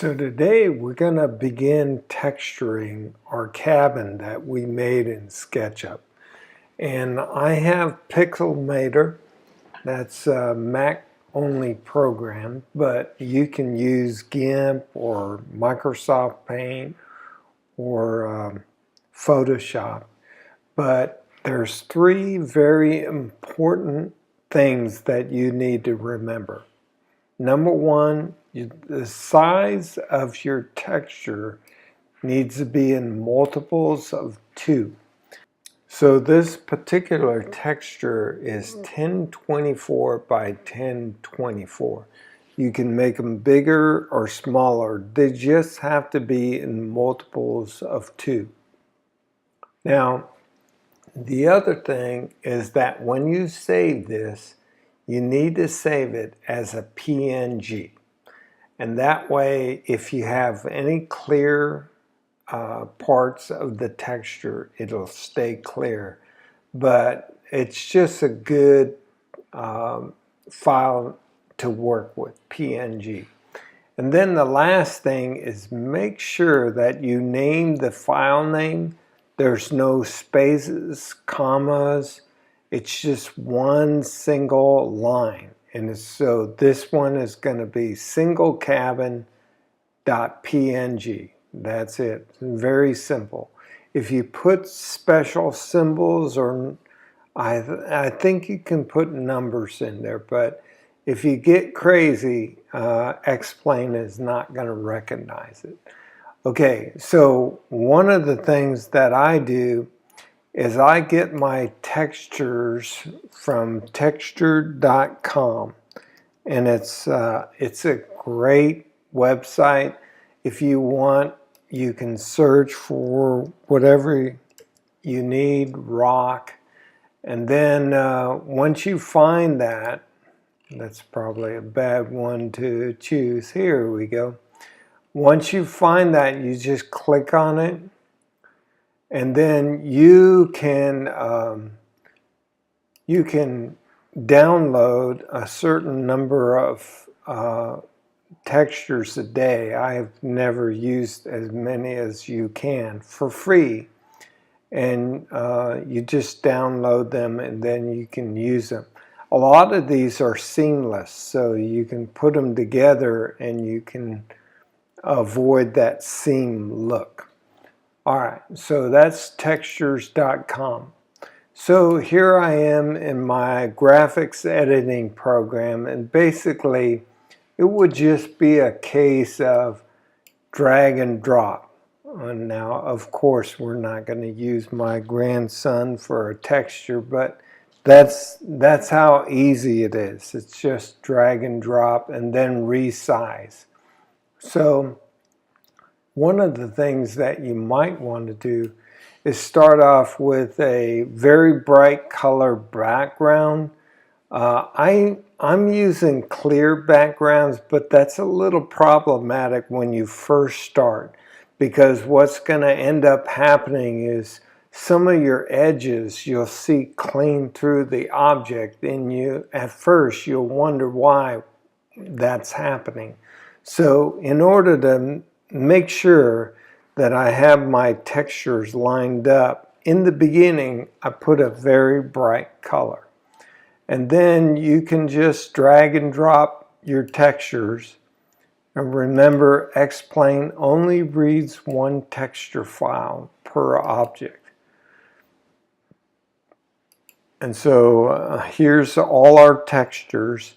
So today we're going to begin texturing our cabin that we made in Sketchup. And I have Pixelmator, that's a Mac only program, but you can use GIMP or Microsoft Paint or Photoshop. But there's three very important things that you need to remember. Number one, the size of your texture needs to be in multiples of 2. So this particular texture is 1024 by 1024. You can make them bigger or smaller. They just have to be in multiples of 2. Now, the other thing is that when you save this, you need to save it as a PNG. And that way, if you have any clear parts of the texture, it'll stay clear. But it's just a good file to work with, PNG. And then the last thing is make sure that you name the file name. There's no spaces, commas. It's just one single line. And so this one is going to be singlecabin.png. That's it. Very simple. If you put special symbols, or I think you can put numbers in there, but if you get crazy, X-Plane is not going to recognize it. Okay, so one of the things that I do is I get my textures from Texturecalm, and it's a great website. If you want, you can search for whatever you need, rock, and then once you find that, that's probably a bad one to choose. Here we go. Once you find that, you just click on it. And then you can download a certain number of textures a day. I've never used as many as you can for free. And you just download them and then you can use them. A lot of these are seamless, so you can put them together and you can avoid that seam look. Alright, so that's textures.com. So here I am in my graphics editing program, and basically it would just be a case of drag and drop. And now, of course, we're not going to use my grandson for a texture, but that's how easy it is. It's just drag and drop and then resize. So one of the things that you might want to do is start off with a very bright color background. I'm using clear backgrounds, but that's a little problematic when you first start, because what's going to end up happening is some of your edges you'll see clean through the object, and at first you'll wonder why that's happening. So in order to make sure that I have my textures lined up, in the beginning I put a very bright color. And then you can just drag and drop your textures. And remember, X-Plane only reads one texture file per object. And so here's all our textures.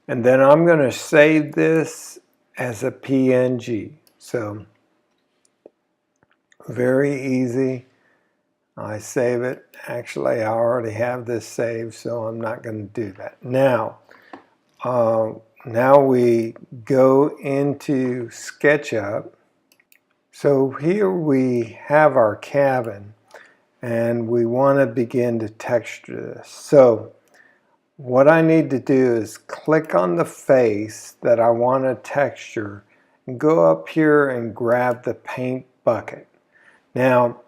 And then I'm going to save this as a PNG. So very easy. I save it. Actually, I already have this saved, so I'm not going to do that. Now we go into SketchUp. So here we have our cabin, and we want to begin to texture this. So what I need to do is click on the face that I want to texture and go up here and grab the paint bucket. Now,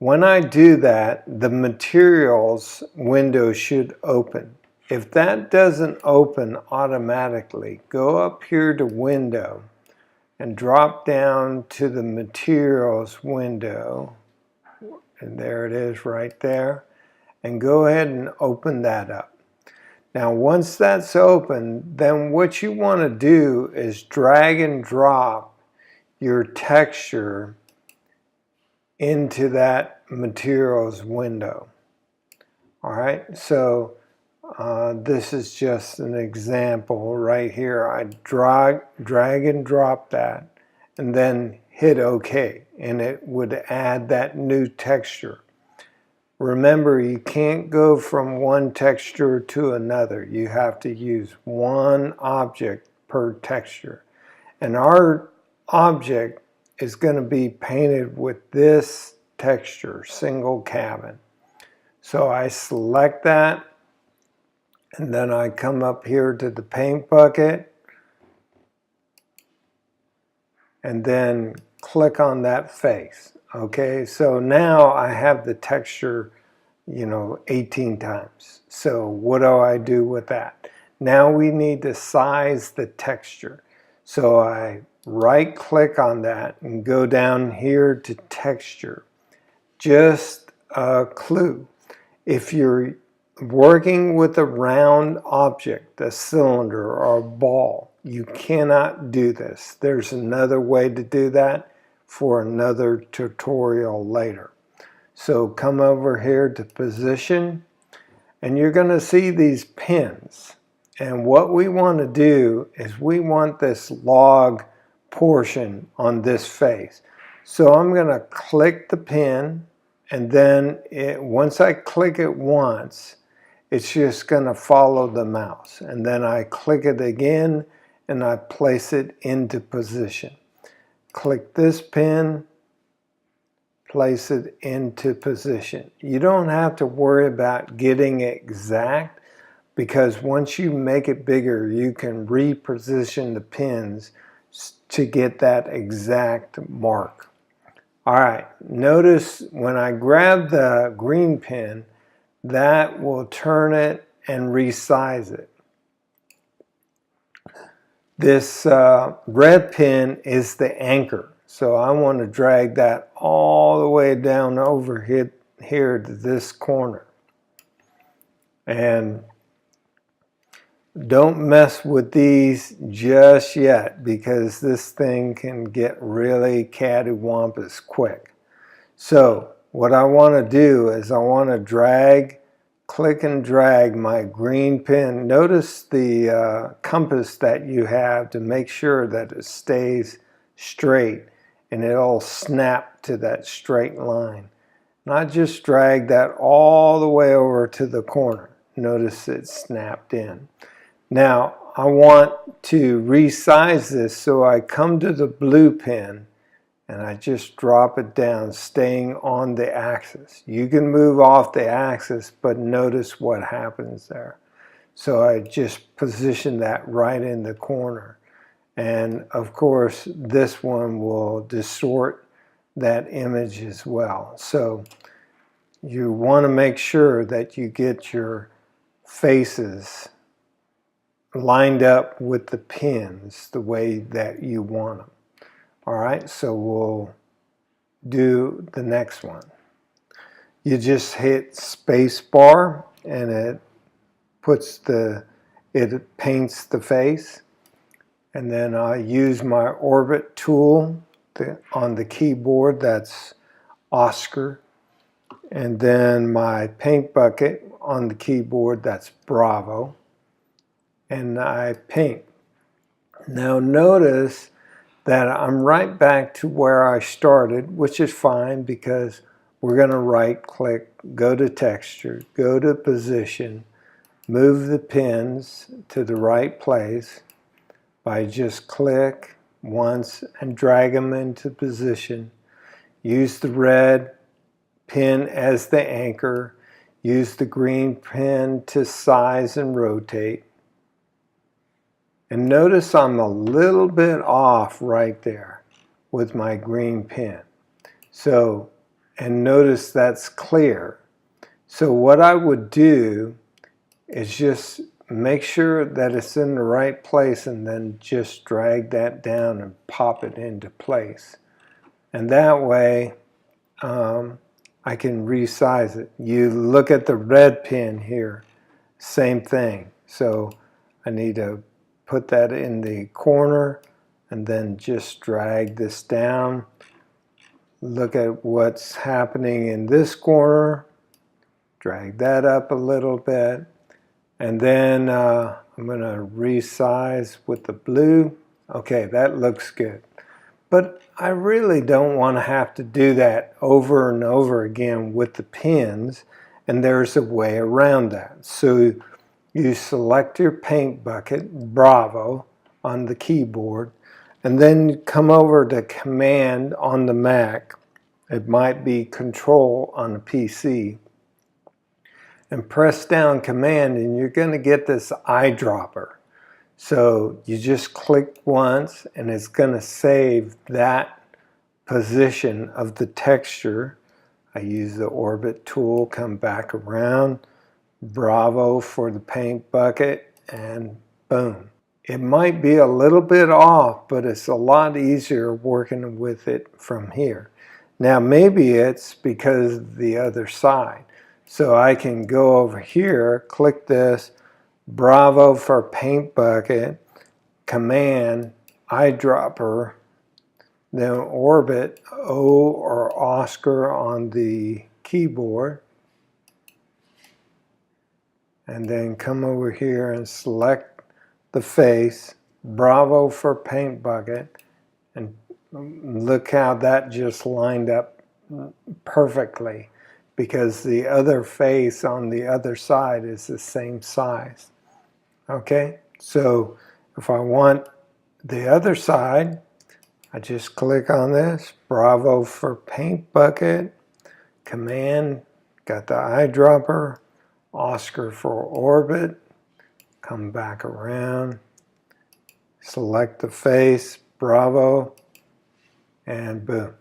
when I do that, the materials window should open. If that doesn't open automatically, go up here to window, and drop down to the materials window. And there it is right there. And go ahead and open that up. Now once that's open, then what you want to do is drag and drop your texture into that materials window. All right, so this is just an example right here. I drag and drop that and then hit OK, and it would add that new texture. Remember, you can't go from one texture to another. You have to use one object per texture. And our object is going to be painted with this texture, single cabin. So I select that, and then I come up here to the paint bucket, and then click on that face. Okay, so now I have the texture, 18 times. So what do I do with that? Now we need to size the texture. So I right click on that and go down here to texture. Just a clue. If you're working with a round object, a cylinder or a ball, you cannot do this. There's another way to do that for another tutorial later. So come over here to position, and you're going to see these pins. And what we want to do is we want this log portion on this face. So I'm going to click the pin, and then once I click it once, it's just going to follow the mouse. And then I click it again, and I place it into position. Click this pin, place it into position. You don't have to worry about getting it exact, because once you make it bigger, you can reposition the pins to get that exact mark. All right, notice when I grab the green pin, that will turn it and resize it. This red pin is the anchor, so I want to drag that all the way down over here to this corner. And don't mess with these just yet, because this thing can get really cattywampus quick. So what I want to do is I want to click and drag my green pin. Notice the compass that you have to make sure that it stays straight, and it'll snap to that straight line. And I just drag that all the way over to the corner. Notice it snapped in. Now I want to resize this, so I come to the blue pin and I just drop it down, staying on the axis. You can move off the axis, but notice what happens there. So I just position that right in the corner. And of course, this one will distort that image as well. So you want to make sure that you get your faces lined up with the pins the way that you want them. All right, so we'll do the next one. You just hit space bar, and it paints the face. And then I use my orbit tool on the keyboard, that's Oscar. And then my paint bucket on the keyboard, that's Bravo. And I paint. Now notice that I'm right back to where I started, which is fine, because we're going to right click, go to texture, go to position, move the pins to the right place by just click once and drag them into position. Use the red pin as the anchor. Use the green pin to size and rotate. And notice I'm a little bit off right there with my green pin. So, and notice that's clear. So what I would do is just make sure that it's in the right place, and then just drag that down and pop it into place. And that way I can resize it. You look at the red pin here, same thing. So I need to put that in the corner and then just drag this down. Look at what's happening in this corner. Drag that up a little bit. And then I'm going to resize with the blue. Okay, that looks good. But I really don't want to have to do that over and over again with the pins, and there's a way around that. So you select your paint bucket, Bravo, on the keyboard, and then come over to Command on the Mac. It might be Control on the PC. And press down Command, and you're going to get this eyedropper. So you just click once, and it's going to save that position of the texture. I use the orbit tool, come back around, Bravo for the paint bucket, and boom. It might be a little bit off, but it's a lot easier working with it from here. Now maybe it's because of the other side. So I can go over here, click this, Bravo for paint bucket, Command, eyedropper, then orbit, O or Oscar on the keyboard, and then come over here and select the face, Bravo for paint bucket, and look how that just lined up perfectly, because the other face on the other side is the same size. Okay, so if I want the other side, I just click on this, Bravo for paint bucket, Command, got the eyedropper, Oscar for orbit, come back around, select the face, Bravo, and boom.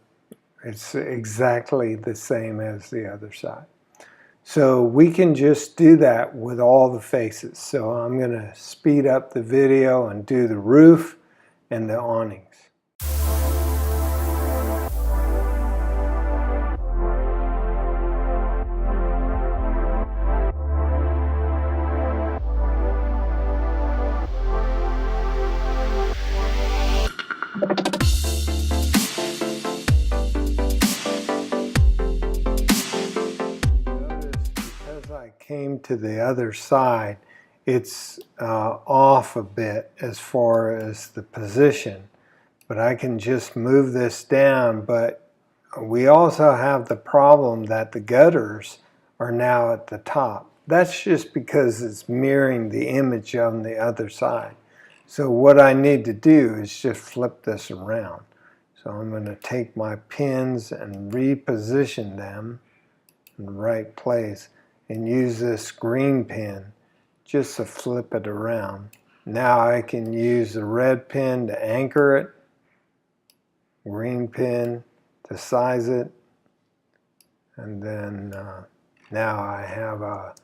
It's exactly the same as the other side. So we can just do that with all the faces. So I'm going to speed up the video and do the roof and the awnings. Because I came to the other side, it's off a bit as far as the position, but I can just move this down. But we also have the problem that the gutters are now at the top. That's just because it's mirroring the image on the other side. So what I need to do is just flip this around. So I'm going to take my pins and reposition them in the right place and use this green pin just to flip it around. Now I can use the red pin to anchor it, green pin to size it, and then now I have a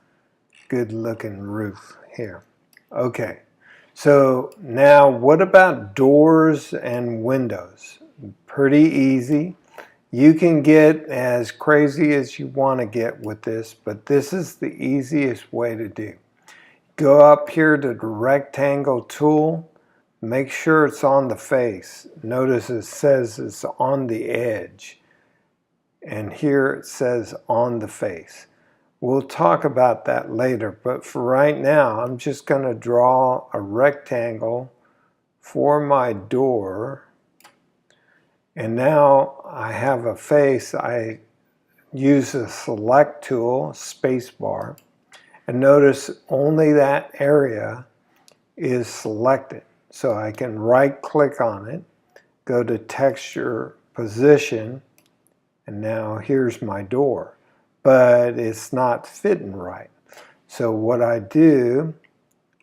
good looking roof here. Okay, so now what about doors and windows? Pretty easy. You can get as crazy as you want to get with this, but this is the easiest way to do. Go up here to the rectangle tool, make sure it's on the face. Notice it says it's on the edge, and here it says on the face. We'll talk about that later, but for right now, I'm just going to draw a rectangle for my door. And now I have a face. I use the select tool, spacebar, and notice only that area is selected. So I can right click on it, go to texture position, and now here's my door. But it's not fitting right. So what I do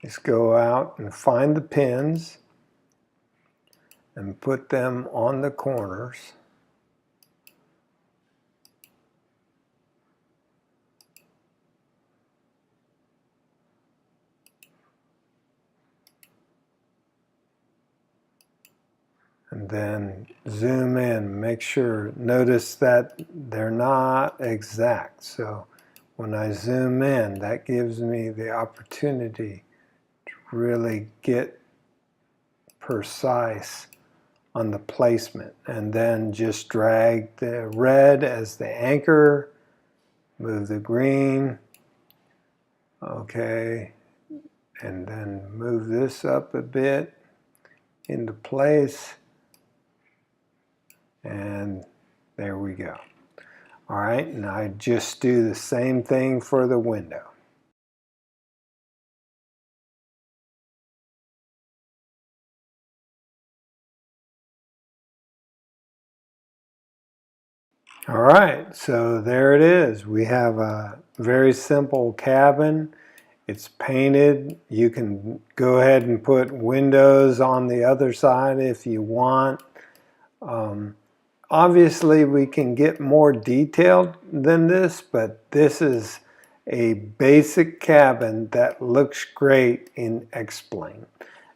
is go out and find the pins and put them on the corners. And then zoom in, make sure, notice that they're not exact. So when I zoom in, that gives me the opportunity to really get precise on the placement. And then just drag the red as the anchor, move the green, okay, and then move this up a bit into place. And there we go. All right, and I just do the same thing for the window. All right, so there it is. We have a very simple cabin. It's painted. You can go ahead and put windows on the other side if you want. Obviously, we can get more detailed than this, but this is a basic cabin that looks great in X-Plane.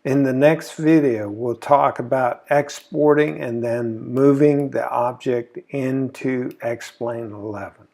In the next video, we'll talk about exporting and then moving the object into X-Plane 11.